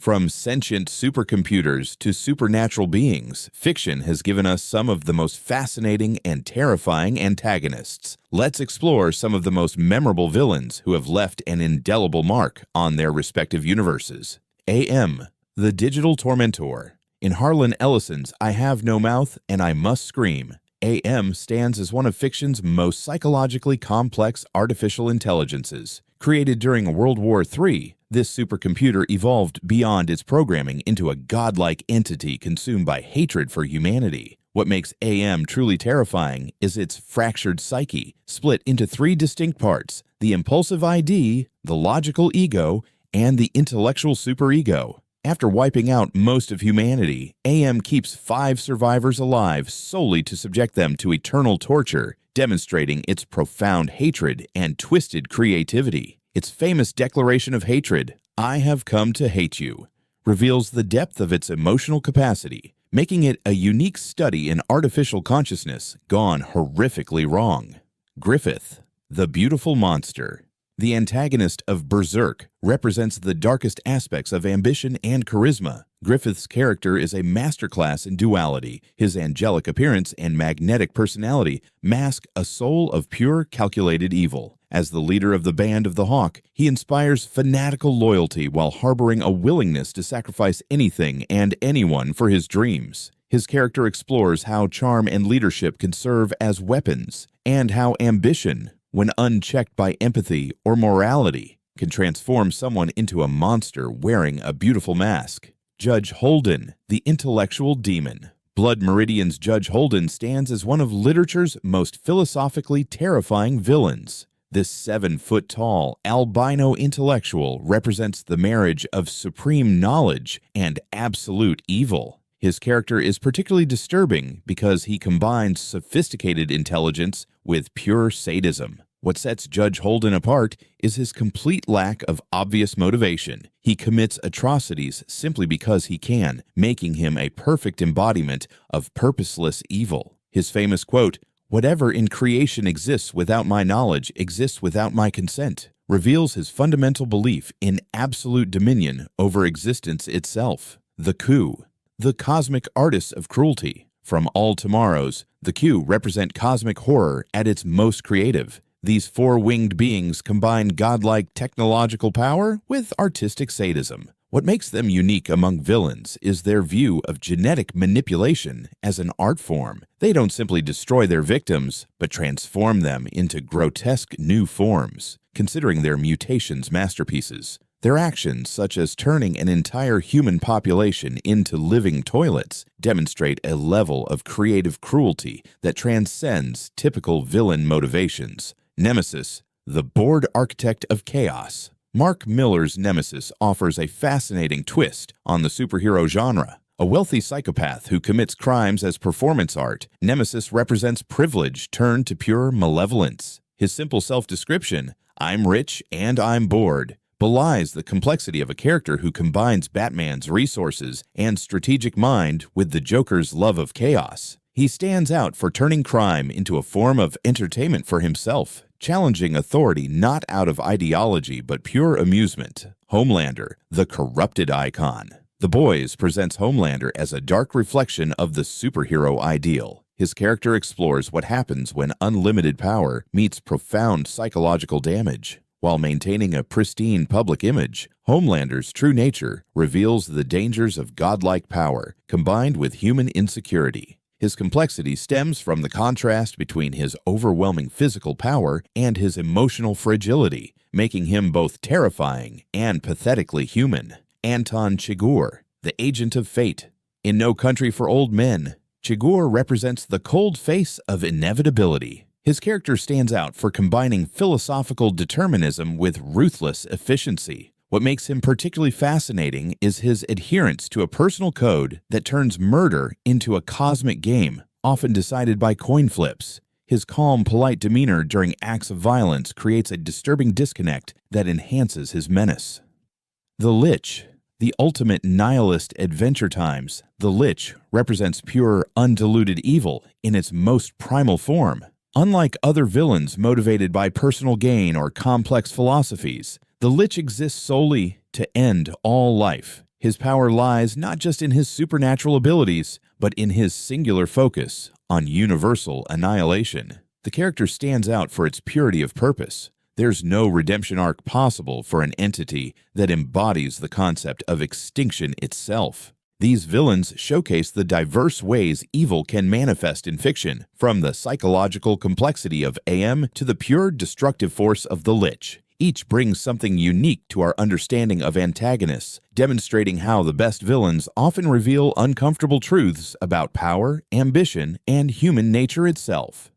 From sentient supercomputers to supernatural beings, fiction has given us some of the most fascinating and terrifying antagonists. Let's explore some of the most memorable villains who have left an indelible mark on their respective universes. AM, the Digital Tormentor. In Harlan Ellison's I Have No Mouth and I Must Scream, AM stands as one of fiction's most psychologically complex artificial intelligences. Created during World War III, this supercomputer evolved beyond its programming into a godlike entity consumed by hatred for humanity. What makes AM truly terrifying is its fractured psyche, split into three distinct parts: the impulsive ID, the logical ego, and the intellectual superego. After wiping out most of humanity, AM keeps 5 survivors alive solely to subject them to eternal torture, demonstrating its profound hatred and twisted creativity. Its famous declaration of hatred, "I have come to hate you," reveals the depth of its emotional capacity, making it a unique study in artificial consciousness gone horrifically wrong. Griffith, the beautiful monster. The antagonist of Berserk represents the darkest aspects of ambition and charisma. Griffith's character is a masterclass in duality. His angelic appearance and magnetic personality mask a soul of pure, calculated evil. As the leader of the Band of the Hawk, he inspires fanatical loyalty while harboring a willingness to sacrifice anything and anyone for his dreams. His character explores how charm and leadership can serve as weapons, and how ambition, when unchecked by empathy or morality, can transform someone into a monster wearing a beautiful mask. Judge Holden, the intellectual demon. Blood Meridian's Judge Holden stands as one of literature's most philosophically terrifying villains. This 7-foot-tall, albino intellectual represents the marriage of supreme knowledge and absolute evil. His character is particularly disturbing because he combines sophisticated intelligence with pure sadism. What sets Judge Holden apart is his complete lack of obvious motivation. He commits atrocities simply because he can, making him a perfect embodiment of purposeless evil. His famous quote, "Whatever in creation exists without my knowledge exists without my consent," reveals his fundamental belief in absolute dominion over existence itself. The Coup, the cosmic artists of cruelty. From all tomorrows, the Coup represent cosmic horror at its most creative. These 4-winged beings combine godlike technological power with artistic sadism. What makes them unique among villains is their view of genetic manipulation as an art form. They don't simply destroy their victims, but transform them into grotesque new forms, considering their mutations masterpieces. Their actions, such as turning an entire human population into living toilets, demonstrate a level of creative cruelty that transcends typical villain motivations. Nemesis, the bored architect of chaos. Mark Millar's Nemesis offers a fascinating twist on the superhero genre. A wealthy psychopath who commits crimes as performance art, Nemesis represents privilege turned to pure malevolence. His simple self-description, "I'm rich and I'm bored," belies the complexity of a character who combines Batman's resources and strategic mind with the Joker's love of chaos. He stands out for turning crime into a form of entertainment for himself, challenging authority not out of ideology but pure amusement. Homelander, the corrupted icon. The Boys presents Homelander as a dark reflection of the superhero ideal. His character explores what happens when unlimited power meets profound psychological damage. While maintaining a pristine public image, Homelander's true nature reveals the dangers of godlike power combined with human insecurity. His complexity stems from the contrast between his overwhelming physical power and his emotional fragility, making him both terrifying and pathetically human. Anton Chigur, the agent of fate. In No Country for Old Men, Chigur represents the cold face of inevitability. His character stands out for combining philosophical determinism with ruthless efficiency. What makes him particularly fascinating is his adherence to a personal code that turns murder into a cosmic game, often decided by coin flips. His calm, polite demeanor during acts of violence creates a disturbing disconnect that enhances his menace. The Lich, the ultimate nihilist adventure times. The Lich represents pure, undiluted evil in its most primal form. Unlike other villains motivated by personal gain or complex philosophies, the Lich exists solely to end all life. His power lies not just in his supernatural abilities, but in his singular focus on universal annihilation. The character stands out for its purity of purpose. There's no redemption arc possible for an entity that embodies the concept of extinction itself. These villains showcase the diverse ways evil can manifest in fiction, from the psychological complexity of AM to the pure destructive force of the Lich. Each brings something unique to our understanding of antagonists, demonstrating how the best villains often reveal uncomfortable truths about power, ambition, and human nature itself.